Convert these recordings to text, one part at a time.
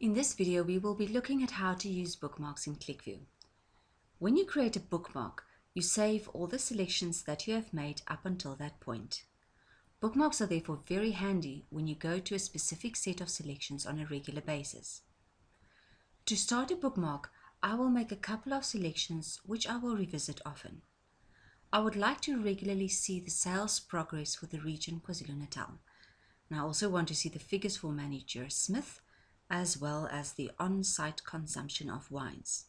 In this video, we will be looking at how to use bookmarks in QlikView. When you create a bookmark, you save all the selections that you have made up until that point. Bookmarks are therefore very handy when you go to a specific set of selections on a regular basis. To start a bookmark, I will make a couple of selections which I will revisit often. I would like to regularly see the sales progress for the region KwaZulu-Natal. And I also want to see the figures for manager Smith, as well as the on-site consumption of wines.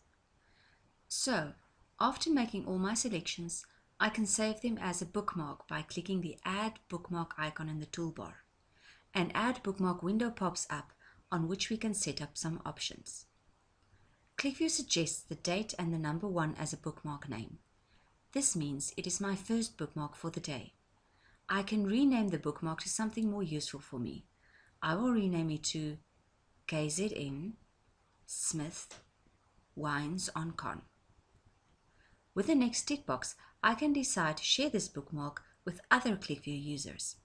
So, after making all my selections, I can save them as a bookmark by clicking the Add Bookmark icon in the toolbar. An Add Bookmark window pops up on which we can set up some options. QlikView suggests the date and the number 1 as a bookmark name. This means it is my first bookmark for the day. I can rename the bookmark to something more useful for me. I will rename it to KZN Smith Wines on Con. With the next tick box, I can decide to share this bookmark with other QlikView users.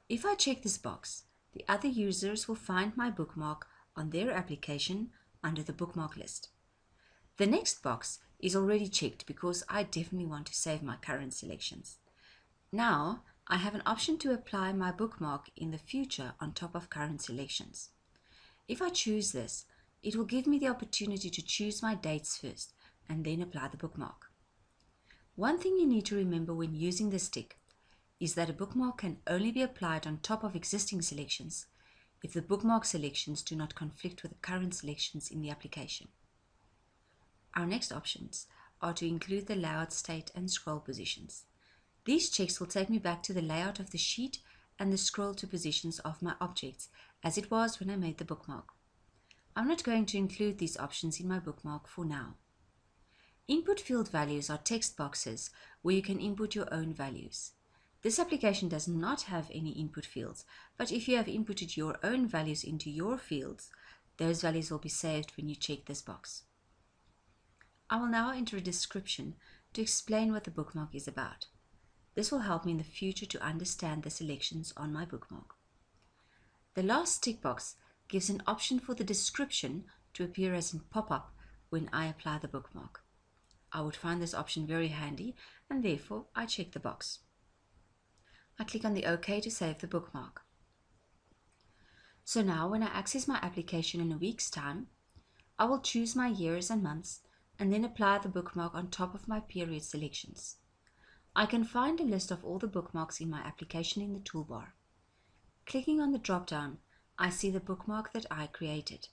If I check this box, the other users will find my bookmark on their application under the bookmark list. The next box is already checked because I definitely want to save my current selections. Now, I have an option to apply my bookmark in the future on top of current selections. If I choose this, it will give me the opportunity to choose my dates first and then apply the bookmark. One thing you need to remember when using this tick is that a bookmark can only be applied on top of existing selections if the bookmark selections do not conflict with the current selections in the application. Our next options are to include the layout state and scroll positions. These checks will take me back to the layout of the sheet and the scroll to positions of my objects as it was when I made the bookmark. I'm not going to include these options in my bookmark for now. Input field values are text boxes where you can input your own values. This application does not have any input fields, but if you have inputted your own values into your fields, those values will be saved when you check this box. I will now enter a description to explain what the bookmark is about. This will help me in the future to understand the selections on my bookmark. The last tick box gives an option for the description to appear as a pop-up when I apply the bookmark. I would find this option very handy and therefore I check the box. I click on the OK to save the bookmark. So now when I access my application in a week's time, I will choose my years and months and then apply the bookmark on top of my period selections. I can find a list of all the bookmarks in my application in the toolbar. Clicking on the drop-down, I see the bookmark that I created.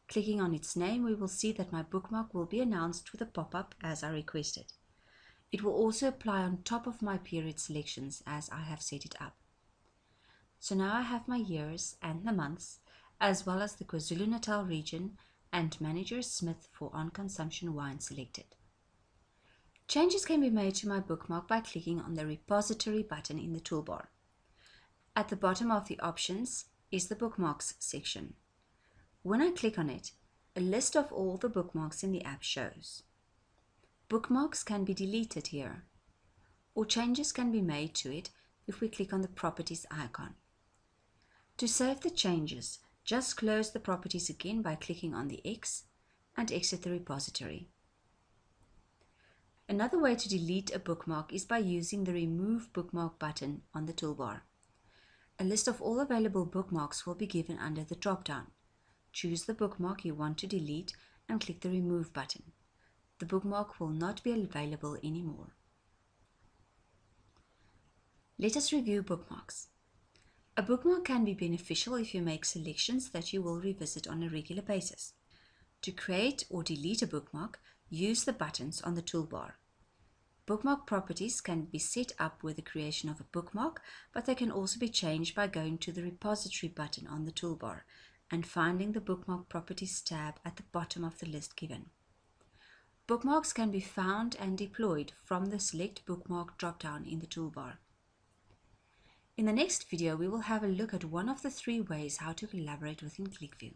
Clicking on its name, we will see that my bookmark will be announced with a pop-up as I requested. It will also apply on top of my period selections as I have set it up. So now I have my years and the months, as well as the KwaZulu-Natal region and Manager Smith for on-consumption wine selected. Changes can be made to my bookmark by clicking on the repository button in the toolbar. At the bottom of the options is the bookmarks section. When I click on it, a list of all the bookmarks in the app shows. Bookmarks can be deleted here, or changes can be made to it if we click on the properties icon. To save the changes, just close the properties again by clicking on the X and exit the repository. Another way to delete a bookmark is by using the Remove Bookmark button on the toolbar. A list of all available bookmarks will be given under the drop-down. Choose the bookmark you want to delete and click the Remove button. The bookmark will not be available anymore. Let us review bookmarks. A bookmark can be beneficial if you make selections that you will revisit on a regular basis. To create or delete a bookmark, use the buttons on the toolbar. Bookmark properties can be set up with the creation of a bookmark, but they can also be changed by going to the repository button on the toolbar and finding the bookmark properties tab at the bottom of the list given. Bookmarks can be found and deployed from the Select Bookmark drop-down in the toolbar. In the next video, we will have a look at one of the 3 ways how to collaborate within QlikView.